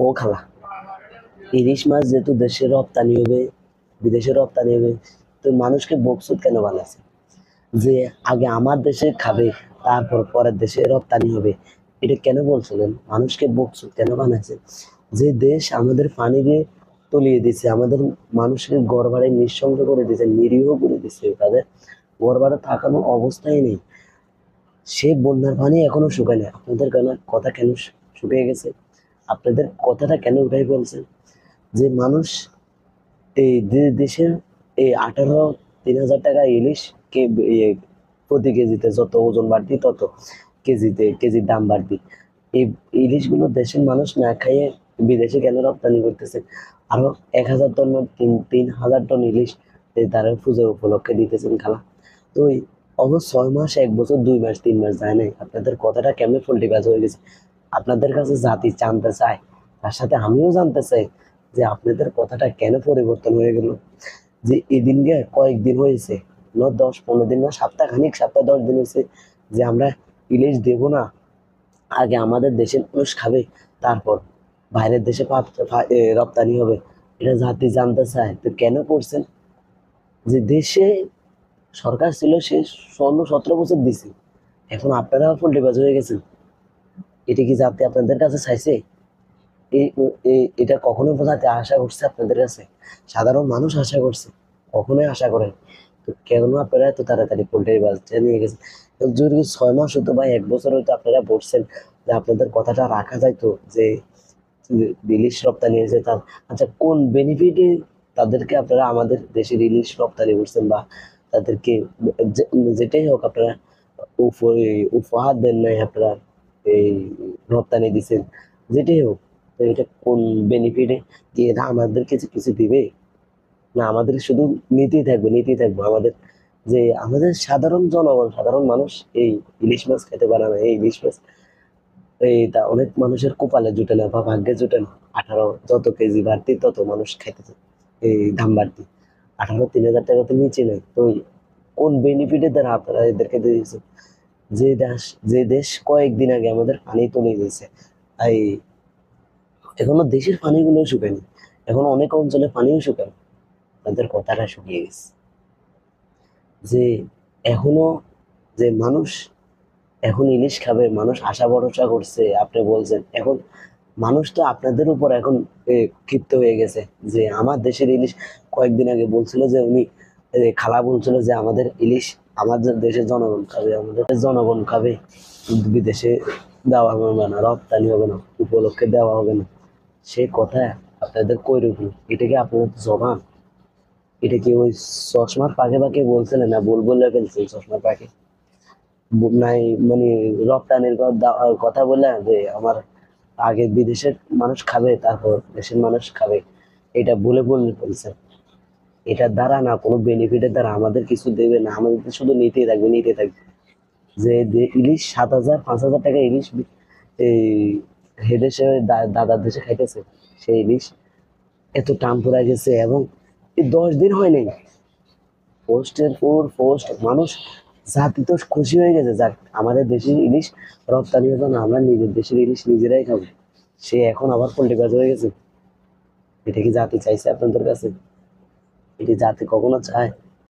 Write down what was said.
ও খালা, ইলিশ মাছ যেহেতু দেশে রপ্তানি হবে, বিদেশে রপ্তানি হবে, তো মানুষকে বকচুদ কেন বানাচ্ছে যে আগে আমার দেশে খাবে, তারপর পরের দেশে রপ্তানি হবে? এটা কেন বলছিলেন? মানুষকে বকচুদ কেন বানাচ্ছে? যে দেশ আমাদের পানিকে তলিয়ে দিচ্ছে, আমাদের মানুষকে ঘর বাড়ি নিঃসঙ্গ করে দিচ্ছে, নিরীহ করে দিচ্ছে, তাদের ঘর বাড়ি থাকানোর অবস্থাই নেই। সে বন্যার পানি এখনো শুকায় না, আপনাদের কেন কথা কেন শুকিয়ে গেছে? আপনাদের কথাটা কেন উঠাই বলছেন যে মানুষ এই দেশের এই 18,000-3,000 টাকা ইলিশ কে প্রতি কেজিতে যত ওজন বাড়তি তত কেজির দাম বাড়তি। এই ইলিশগুলো দেশের মানুষ না খাইয়ে বিদেশে কেন রপ্তানি করতেছে? আরো 1,000 টন, 3,000 টন ইলিশ তারা পুজো উপলক্ষে দিতেছেন খালা। তো অবশ্য 6 মাস, 1 বছর, 2 মাস, 3 মাস যায় নাই, আপনাদের কথাটা কেমন ফল্টিবাজ হয়ে গেছে। আপনাদের কাছে জাতি জানতে চায়, তার সাথে আমিও জানতে চাই যে আপনাদের কথাটা কেন পরিবর্তন হয়ে গেল। যে এদিন গে কয়েকদিন হয়েছে, 10-15 দিন না, সপ্তাহ খানিক, সপ্তাহ 10 দিন হয়েছে যে আমরা ইলিশ দেব না, আগে আমাদের দেশের মানুষ খাবে, তারপর বাইরের দেশে রপ্তানি হবে। এটা জাতি জানতে চায়, তো কেন করছেন? যে দেশে সরকার ছিল সে 16-17 বছর দিছে, এখন আপনারা ফল্টিবাজ হয়ে গেছেন। এটা কি জাতি আপনাদের কাছে চাইছে? এটা কখনো বোঝাতে আশা করছে আপনাদের কাছে? সাধারণ মানুষ আশা করছে? কখনোই আশা করেন। তো কেন আপনারা এত তাড়াতাড়ি পোল্ট্রি বাজটা নিয়ে গেছেন? যদি 6 মাস হতো বা 1 বছর হয়তো আপনারা বলছেন যে আপনাদের কথাটা রাখা যাইতো, যে ইলিশ রপ্তানি হয়েছে তার, আচ্ছা কোন বেনিফিটে তাদেরকে আপনারা আমাদের দেশের ইলিশ রপ্তানি করছেন, বা তাদেরকে যেটাই হোক আপনারা উপহার দেন নাই, আপনারা এই রপ্তানি দিচ্ছেন, যেটাই হোক, তো এটা কোন বেনিফিটে দিয়ে? এরা আমাদেরকে যে কিছু দিবে না, আমাদের শুধু নীতি থাকবে আমাদের, যে আমাদের সাধারণ জনগণ, সাধারণ মানুষ এই ইলিশ মাছ খেতে পারে না। এই ইলিশ মাছ তা অনেক মানুষের কপালে জুটে না বা ভাগ্যে জুটে না। 18 যত কেজি বাড়তি তত মানুষ খাইতেছে, এই দাম বাড়তি। 18, 3,000 টাকা তো নিচে নেই। তো কোন বেনিফিটের দ্বারা আপনারা এদেরকে দিয়েছেন? যে দেশ কয়েকদিন আগে আমাদের পানি তুলে দিয়েছে, এই এখনো দেশের পানিগুলো শুকায়নি, এখন অনেক অঞ্চলে পানিও শুকায়, তাদের কথাটা শুকিয়ে গেছে। যে এখনো যে মানুষ এখন ইলিশ খাবে, মানুষ আশা ভরসা করছে, আপনি বলছেন এখন মানুষ তো আপনাদের উপর এখন ক্ষিপ্ত হয়ে গেছে যে আমার দেশের ইলিশ। কয়েকদিন আগে বলছিল যে উনি খালা বলছিল যে আমাদের ইলিশ আমাদের দেশের জনগণ খাবে, আমাদের জনগণ খাবে, বিদেশে দেওয়া হবে না, রপ্তানি হবে না, উপলক্ষে দেওয়া হবে না। সে কথা আপনাদের কই রকম? এটা কি আপনাদের জবান? এটা কি ওই চশমার পাকে পাকে বলছিলেন, না ভুল বলে ফেলছেন? চশমার পাকে নাই মানে রপ্তানির কথা বলে যে আমার আগে বিদেশের মানুষ খাবে, তারপর দেশের মানুষ খাবে, এটা বলে ফেলছেন। এটার দ্বারা না কোনো বেনিফিটের দ্বারা আমাদের কিছু দেবে না, আমাদের তো শুধু নিতে থাকবে। যে ইলিশ 7,000-5,000 টাকা ইলিশ এই হে দেশে দাদার দেশে খাইতেছে, সেই ইলিশ এত টান পড়ে গেছে, এবং এই 10 দিন হয় নাই, পোস্টের পর পোস্ট, মানুষ জাতি তো খুশি হয়ে গেছে, যাক আমাদের দেশের ইলিশ রপ্তানি হতো না, আমরা নিজের দেশের ইলিশ নিজেরাই খাবো। সে এখন আবার পোল্ট্রি বাজ হয়ে গেছে। এটা কি জাতি চাইছে আপনাদের কাছে? এটি জাতি কখনো চায়?